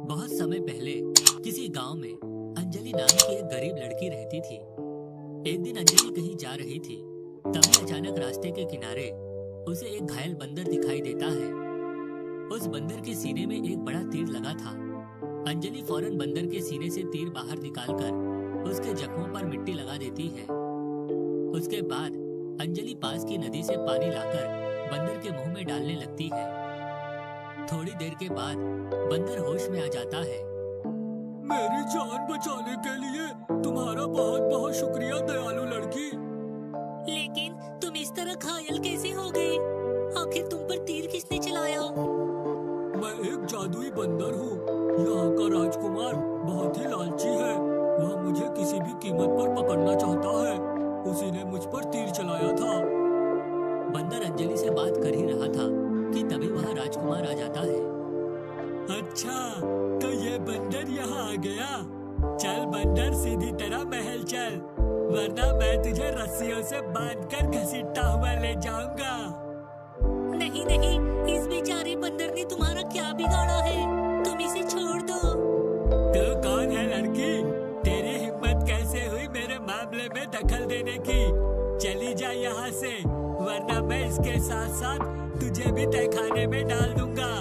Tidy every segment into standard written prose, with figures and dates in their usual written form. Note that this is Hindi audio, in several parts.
बहुत समय पहले किसी गांव में अंजलि नाम की एक गरीब लड़की रहती थी। एक दिन अंजलि कहीं जा रही थी, तभी अचानक रास्ते के किनारे उसे एक घायल बंदर दिखाई देता है। उस बंदर के सीने में एक बड़ा तीर लगा था। अंजलि फौरन बंदर के सीने से तीर बाहर निकालकर उसके जख्मों पर मिट्टी लगा देती है। उसके बाद अंजलि पास की नदी से पानी लाकर बंदर के मुंह में डालने लगती है। थोड़ी देर के बाद बंदर होश में आ जाता है। मेरी जान बचाने के लिए तुम्हारा बहुत बहुत शुक्रिया दयालु लड़की। लेकिन तुम इस तरह घायल कैसे हो गए? आखिर तुम पर तीर किसने चलाया? मैं एक जादुई बंदर हूँ। यहाँ का राजकुमार बहुत ही लालची है। वह मुझे किसी भी कीमत पर पकड़ना चाहता है। उसी ने मुझ पर तीर चलाया था। बंदर अंजलि से बात कर ही रहा था कि तभी वहाँ राजकुमार आ जाता है। अच्छा, तो ये बंदर यहाँ आ गया। चल बंदर, सीधी तरह महल चल, वरना मैं तुझे रस्सियों से बांधकर घसीटता हुआ ले जाऊंगा। नहीं नहीं, इस बेचारे बंदर ने तुम्हारा क्या बिगाड़ा है? तुम इसे छोड़ दो। तू कौन है लड़की? तेरी हिम्मत कैसे हुई मेरे मामले में दखल देने की? चली जा यहाँ से, वरना मैं इसके साथ साथ तुझे भी तहखाने में डाल दूंगा।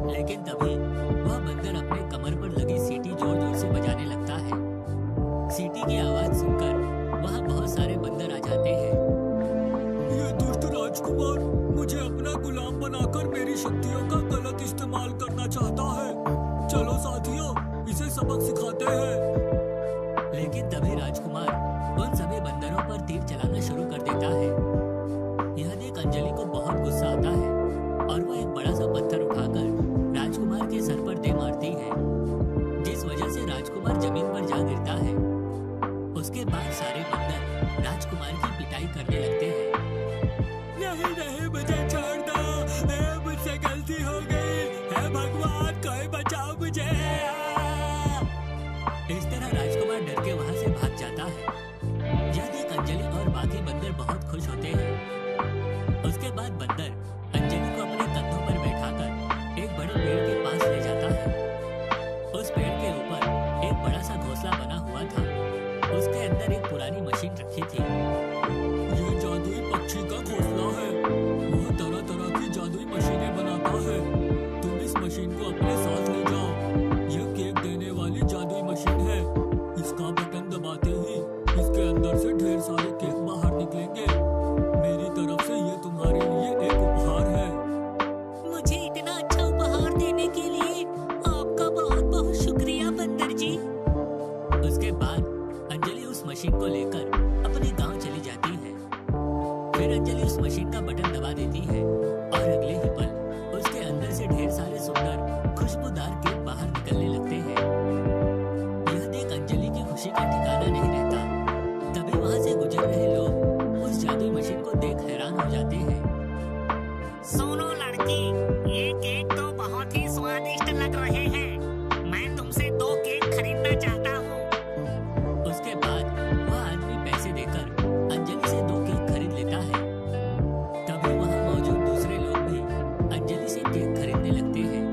लेकिन तभी वह बंदर अपने कमर पर लगी सीटी जोर जोर से बजाने लगता है। सीटी की आवाज सुनकर वहाँ बहुत सारे बंदर आ जाते हैं। ये दुष्ट राजकुमार मुझे अपना गुलाम बनाकर मेरी शक्तियों का गलत इस्तेमाल करना चाहता है। चलो साथियों, इसे सबक सिखाते हैं। लेकिन तभी राजकुमार उन सभी बंदरों पर तीर चलाना शुरू कर देता है। यह देख अंजलि को बहुत गुस्सा आता है और वह एक बड़ा सा पत्थर उठाकर राजकुमार के सर पर दे मारती है, जिस वजह से राजकुमार जमीन पर जा गिरता है। उसके बाद सारे बंदर राजकुमार की पिटाई करने लगते हैं। नहीं नहीं, मुझे छोड़ दो, मुझसे गलती हो गई। हे भगवान, कोई बचाओ मुझे। इस तरह राजकुमार डर के वहाँ से भाग जाता है। यह देख अंजलि और बाकी बंदर बहुत खुश होते हैं। उसके बाद बंदर अंजलि को अपने कंधों पर बैठाकर एक बड़े पेड़ के पास ले जाता है। उस पेड़ के ऊपर एक बड़ा सा घोंसला बना हुआ था। उसके अंदर एक पुरानी मशीन रखी थी। ये जादुई पक्षी का घोंसला है। वह तरह तरह की जादुई मशीनें बनाता है। तुम इस मशीन को अपने साथ ले जाओ। यह केक देने वाली जादुई मशीन है। इसका बटन दबाते ही इसके अंदर से ढेर सारे केक बाहर निकलेंगे। मेरी तरफ से ये तुम्हारे लिए एक उपहार है। मुझे इतना अच्छा उपहार देने के लिए आपका बहुत बहुत शुक्रिया बंदर जी। उसके बाद अंजलि उस मशीन को लेकर अपने गांव चली जाती है। फिर अंजलि उस मशीन का बटन दबा देती है और अगले ही पल उसके अंदर से ढेर सारे सुंदर खुशबूदार केक बाहर निकलने लगते हैं। यह देख अंजलि की खुशी का ठिकाना नहीं रहता। तभी वहाँ से गुजर रहे लोग उस जादुई मशीन को देख हैरान हो जाते हैं। सुनो लड़की, ये केक तो बहुत ही स्वादिष्ट लग रहे हैं। मैं तुमसे 2 केक खरीदना चाहता हूँ। उसके बाद वह आदमी पैसे देकर अंजलि से 2 केक खरीद लेता है। तभी वहाँ मौजूद दूसरे लोग भी अंजलि से केक खरीदने लगते हैं।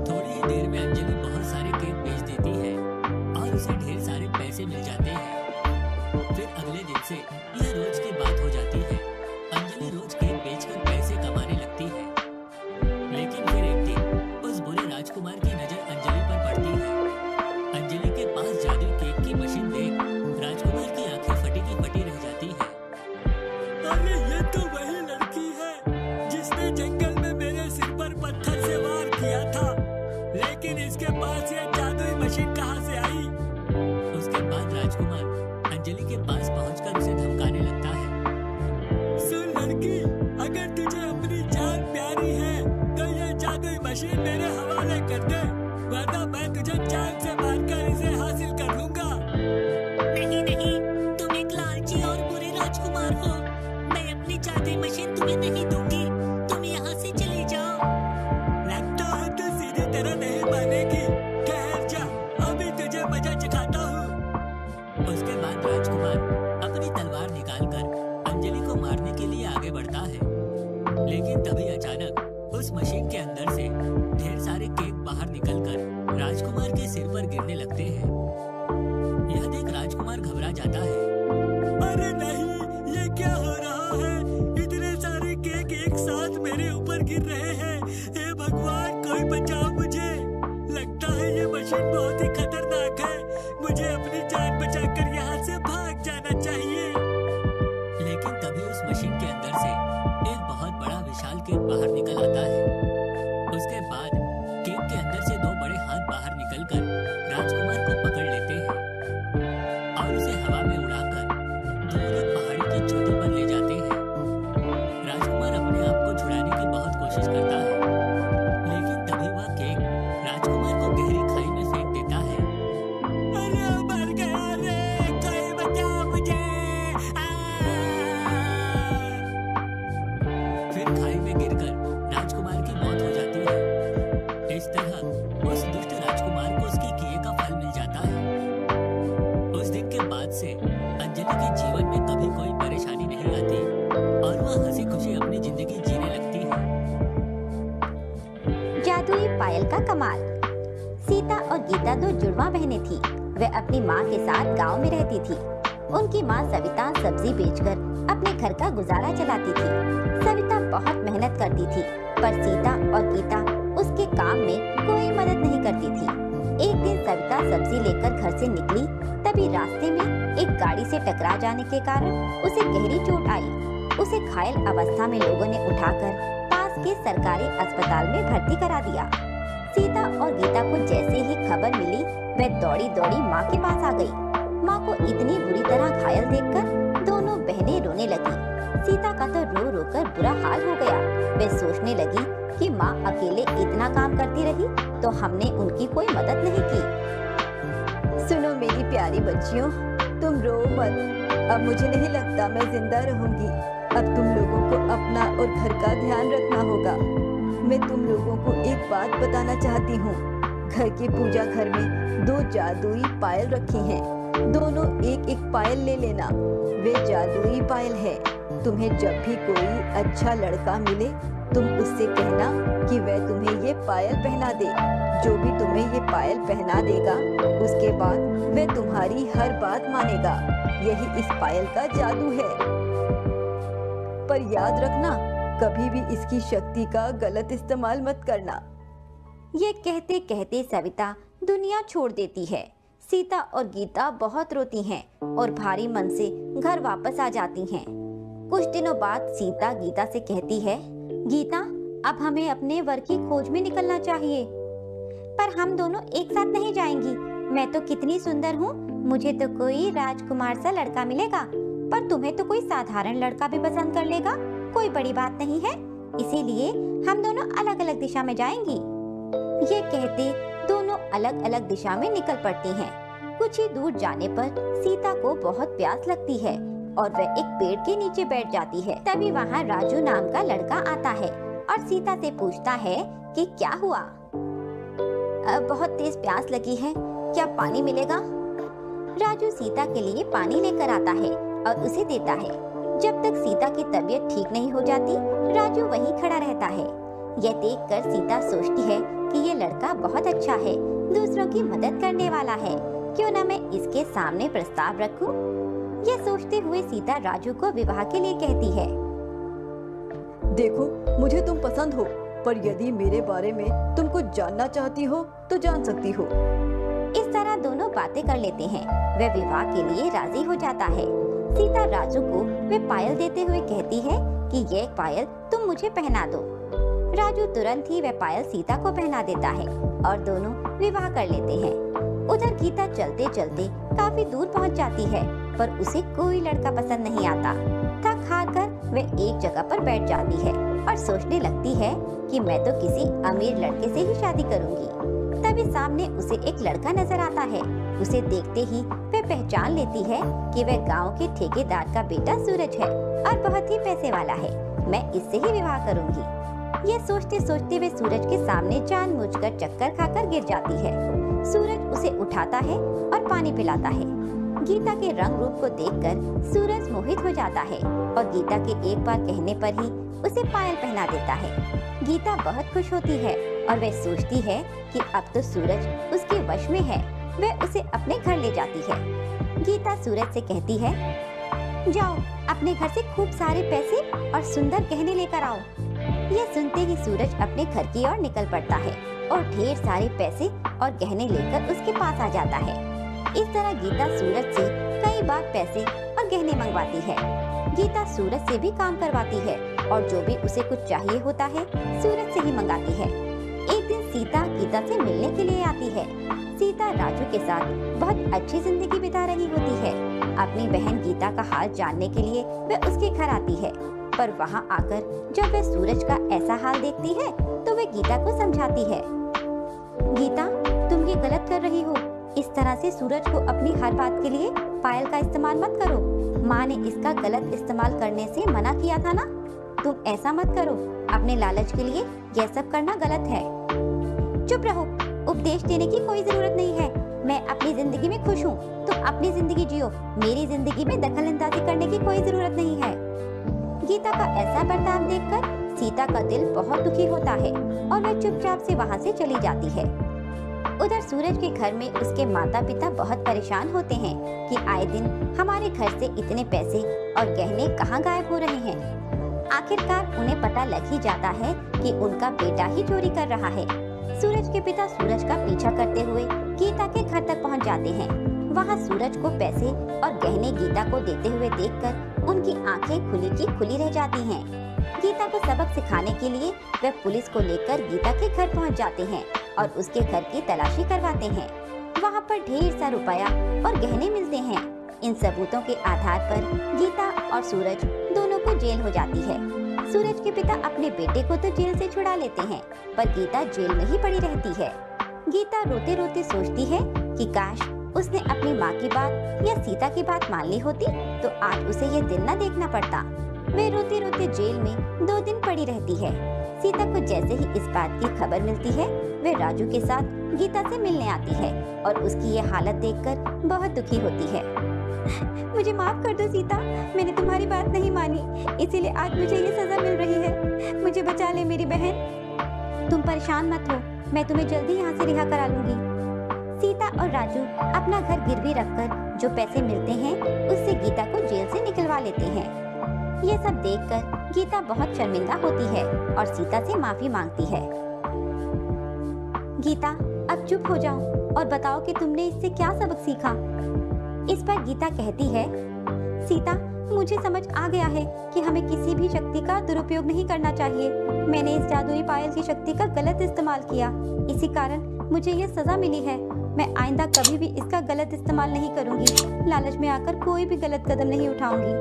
थोड़ी ही देर में अंजलि बहुत सारे केक बेच देती है और उसे ढेर सारे पैसे मिल जाते हैं। फिर अगले दिन से यह रोज की बात हो जाती है। अंजलि रोज केक बेचकर पैसे कमाने लगती है। लेकिन फिर एक दिन उस बुरे राजकुमार की नजर अंजलि पर पड़ती है। अंजलि के पास जादुई केक की मशीन देख राजकुमार की आंखें फटी की फटी रह जाती है। अरे ये तो वही लड़की है जिसने जंगल में मेरे सिर पर पत्थर से वार किया था। लेकिन इसके पास ये जादुई मशीन कहाँ से आई? उसके बाद राजकुमार अंजलि के पास पहुंचकर उसे धमकाने लगता है। सुन लड़की, अगर तुझे अपनी जान प्यारी है तो ये जादुई मशीन मेरे हवाले कर दे, वरना मैं तुझे जान से मारकर इसे हासिल कर लूंगा। नहीं नहीं, तुम एक लालची और बुरे राजकुमार हो। मैं अपनी जादुई मशीन तुम्हें नहीं दूंगी। तुम यहाँ से चले जाओ। लगता है तू सीधी तरह नहीं मानेगी। ठहर जा, अभी तुझे मजा चखाता हूँ। उसके बाद राजकुमार अपनी तलवार निकालकर अंजलि को मारने के लिए आगे बढ़ता है। लेकिन तभी अचानक उस मशीन के अंदर से ढेर सारे केक बाहर निकलकर सिर पर गिरने लगते हैं। यह देख राजकुमार घबरा जाता है। अरे नहीं, ये क्या हो रहा है? इतने सारे केक एक साथ मेरे ऊपर गिर रहे हैं। हे भगवान, कोई बचाओ मुझे। लगता है ये मशीन बहुत ही खतरनाक है। मुझे अपनी जान बचाकर यहाँ से भाग जाना चाहिए। लेकिन तभी उस मशीन के अंदर से एक बहुत बड़ा विशाल केक बाहर निकल आता है। उसके बाद केक के अंदर से दो बड़े हाथ बाहर निकलकर राजकुमार को पकड़ लेते हैं और उसे हवा में उड़ाकर दूर एक पहाड़ी की चोटी पर ले जाते हैं। राजकुमार अपने आप को छुड़ाने की बहुत कोशिश करता है, लेकिन तभी वह केक राजकुमार को गहरी खाई में फेंक देता है। अरे मर गया रे, कोई बचाओ मुझे। फिर खाई में गिरकर राजकुमार की मौत हो जाती है। इस तरह उस दुष्ट राजकुमार को उसके किए का फल मिल जाता है। उस दिन के बाद से अंजलि के जीवन में कभी कोई परेशानी नहीं आती और वह हंसी खुशी अपनी जिंदगी जीने लगती है। जादुई पायल का कमाल। सीता और गीता दो जुड़वा बहनें थीं। वे अपनी माँ के साथ गांव में रहती थी। उनकी माँ सविता सब्जी बेचकर अपने घर का गुजारा चलाती थी। सविता बहुत मेहनत करती थी, पर सीता और गीता उसके काम में कोई मदद नहीं करती थी। एक दिन सविता सब्जी लेकर घर से निकली, तभी रास्ते में एक गाड़ी से टकरा जाने के कारण उसे गहरी चोट आई। उसे घायल अवस्था में लोगों ने उठाकर पास के सरकारी अस्पताल में भर्ती करा दिया। सीता और गीता को जैसे ही खबर मिली, वे दौड़ी दौड़ी माँ के पास आ गई। माँ को इतनी बुरी तरह घायल देखकर दोनों बहनें रोने लगी। सीता का तो रो रो कर बुरा हाल हो गया। वे सोचने लगी कि माँ अकेले इतना काम करती रही तो हमने उनकी कोई मदद नहीं की। सुनो मेरी प्यारी बच्चियों, तुम रो मत। अब मुझे नहीं लगता मैं जिंदा रहूंगी। अब तुम लोगों को अपना और घर का ध्यान रखना होगा। मैं तुम लोगों को एक बात बताना चाहती हूँ। घर के पूजा घर में दो जादुई पायल रखी हैं। दोनों एक एक पायल ले लेना। वे जादुई पायल है। तुम्हें जब भी कोई अच्छा लड़का मिले, तुम उससे कहना कि वह तुम्हें ये पायल पहना दे। जो भी तुम्हें ये पायल पहना देगा, उसके बाद वह तुम्हारी हर बात मानेगा। यही इस पायल का जादू है। पर याद रखना, कभी भी इसकी शक्ति का गलत इस्तेमाल मत करना। ये कहते कहते सविता दुनिया छोड़ देती है। सीता और गीता बहुत रोती हैं और भारी मन से घर वापस आ जाती हैं। कुछ दिनों बाद सीता गीता से कहती है, गीता, अब हमें अपने वर की खोज में निकलना चाहिए। पर हम दोनों एक साथ नहीं जाएंगी। मैं तो कितनी सुंदर हूँ, मुझे तो कोई राजकुमार सा लड़का मिलेगा, पर तुम्हें तो कोई साधारण लड़का भी पसंद कर लेगा। कोई बड़ी बात नहीं है, इसीलिए हम दोनों अलग अलग दिशा में जाएंगी। ये कहते दोनों अलग अलग दिशा में निकल पड़ती हैं। कुछ ही दूर जाने पर सीता को बहुत प्यास लगती है और वह एक पेड़ के नीचे बैठ जाती है। तभी वहाँ राजू नाम का लड़का आता है और सीता से पूछता है कि क्या हुआ। बहुत तेज प्यास लगी है, क्या पानी मिलेगा? राजू सीता के लिए पानी लेकर आता है और उसे देता है। जब तक सीता की तबीयत ठीक नहीं हो जाती, राजू वहीं खड़ा रहता है। यह देखकर सीता सोचती है कि ये लड़का बहुत अच्छा है, दूसरों की मदद करने वाला है, क्यों न मैं इसके सामने प्रस्ताव रखूं? यह सोचते हुए सीता राजू को विवाह के लिए कहती है। देखो, मुझे तुम पसंद हो, पर यदि मेरे बारे में तुम कुछ जानना चाहती हो तो जान सकती हो। इस तरह दोनों बातें कर लेते हैं। वह विवाह के लिए राजी हो जाता है। सीता राजू को वे पायल देते हुए कहती है कि यह पायल तुम मुझे पहना दो। राजू तुरंत ही वह पायल सीता को पहना देता है और दोनों विवाह कर लेते हैं। उधर गीता चलते चलते काफी दूर पहुंच जाती है, पर उसे कोई लड़का पसंद नहीं आता। थक हार कर वह एक जगह पर बैठ जाती है और सोचने लगती है कि मैं तो किसी अमीर लड़के से ही शादी करूंगी। तभी सामने उसे एक लड़का नजर आता है। उसे देखते ही वह पहचान लेती है कि वह गांव के ठेकेदार का बेटा सूरज है और बहुत ही पैसे वाला है। मैं इससे ही विवाह करूंगी। यह सोचते सोचते वे सूरज के सामने जानबूझकर चक्कर खाकर गिर जाती है। सूरज उसे उठाता है और पानी पिलाता है। गीता के रंग रूप को देखकर सूरज मोहित हो जाता है और गीता के एक बार कहने पर ही उसे पायल पहना देता है। गीता बहुत खुश होती है और वह सोचती है कि अब तो सूरज उसकी उसके वश में है वह उसे अपने घर ले जाती है। गीता सूरज से कहती है, जाओ अपने घर से खूब सारे पैसे और सुंदर गहने लेकर आओ। यह सुनते ही सूरज अपने घर की ओर निकल पड़ता है और ढेर सारे पैसे और गहने लेकर उसके पास आ जाता है। इस तरह गीता सूरज से कई बार पैसे और गहने मंगवाती है। गीता सूरज से भी काम करवाती है और जो भी उसे कुछ चाहिए होता है सूरज से ही मंगाती है। एक दिन सीता गीता से मिलने के लिए आती है। सीता राजू के साथ बहुत अच्छी जिंदगी बिता रही होती है। अपनी बहन गीता का हाल जानने के लिए वह उसके घर आती है, पर वहाँ आकर जब वह सूरज का ऐसा हाल देखती है तो वह गीता को समझाती है, गीता तुम ये गलत कर रही हो। इस तरह से सूरज को अपनी हर बात के लिए पायल का इस्तेमाल मत करो। माँ ने इसका गलत इस्तेमाल करने से मना किया था ना। तुम ऐसा मत करो, अपने लालच के लिए यह सब करना गलत है। चुप रहो, उपदेश देने की कोई जरूरत नहीं है। मैं अपनी जिंदगी में खुश हूँ, तुम अपनी जिंदगी जियो। मेरी जिंदगी में दखल अंदाजी करने की कोई जरूरत नहीं है। गीता का ऐसा बर्ताव देखकर सीता का दिल बहुत दुखी होता है और वह चुपचाप से वहाँ से चली जाती है। उधर सूरज के घर में उसके माता पिता बहुत परेशान होते हैं कि आए दिन हमारे घर से इतने पैसे और गहने कहाँ गायब हो रहे हैं। आखिरकार उन्हें पता लग ही जाता है कि उनका बेटा ही चोरी कर रहा है। सूरज के पिता सूरज का पीछा करते हुए गीता के घर तक पहुंच जाते हैं। वहां सूरज को पैसे और गहने गीता को देते हुए देखकर उनकी आंखें खुली की खुली रह जाती हैं। गीता को सबक सिखाने के लिए वे पुलिस को लेकर गीता के घर पहुंच जाते हैं और उसके घर की तलाशी करवाते हैं। वहां पर ढेर सा रुपया और गहने मिलते हैं। इन सबूतों के आधार पर गीता और सूरज दोनों को जेल हो जाती है। सूरज के पिता अपने बेटे को तो जेल से छुड़ा लेते हैं, पर गीता जेल में ही पड़ी रहती है। गीता रोते रोते सोचती है कि काश उसने अपनी माँ की बात या सीता की बात मान ली होती तो आज उसे ये दिन न देखना पड़ता। वे रोते रोते जेल में 2 दिन पड़ी रहती है। सीता को जैसे ही इस बात की खबर मिलती है वे राजू के साथ गीता से मिलने आती है और उसकी ये हालत देखकर बहुत दुखी होती है। मुझे माफ कर दो सीता, मैंने तुम्हारी बात नहीं मानी, इसीलिए आज मुझे ये सजा मिल रही है। मुझे बचा ले मेरी बहन। तुम परेशान मत हो, मैं तुम्हें जल्दी यहाँ से रिहा करा लूंगी। सीता और राजू अपना घर गिरवी रखकर जो पैसे मिलते हैं उससे गीता को जेल से निकलवा लेते हैं। ये सब देखकर गीता बहुत शर्मिंदा होती है और सीता से माफी मांगती है। गीता अब चुप हो जाओ और बताओ कि तुमने इससे क्या सबक सीखा। इस पर गीता कहती है, सीता मुझे समझ आ गया है कि हमें किसी भी शक्ति का दुरुपयोग नहीं करना चाहिए। मैंने इस जादुई पायल की शक्ति का गलत इस्तेमाल किया, इसी कारण मुझे ये सजा मिली है। मैं आइंदा कभी भी इसका गलत इस्तेमाल नहीं करूंगी। लालच में आकर कोई भी गलत कदम नहीं उठाऊंगी।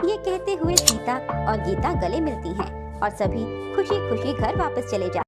ये कहते हुए सीता और गीता गले मिलती हैं और सभी खुशी खुशी घर वापस चले जाते हैं।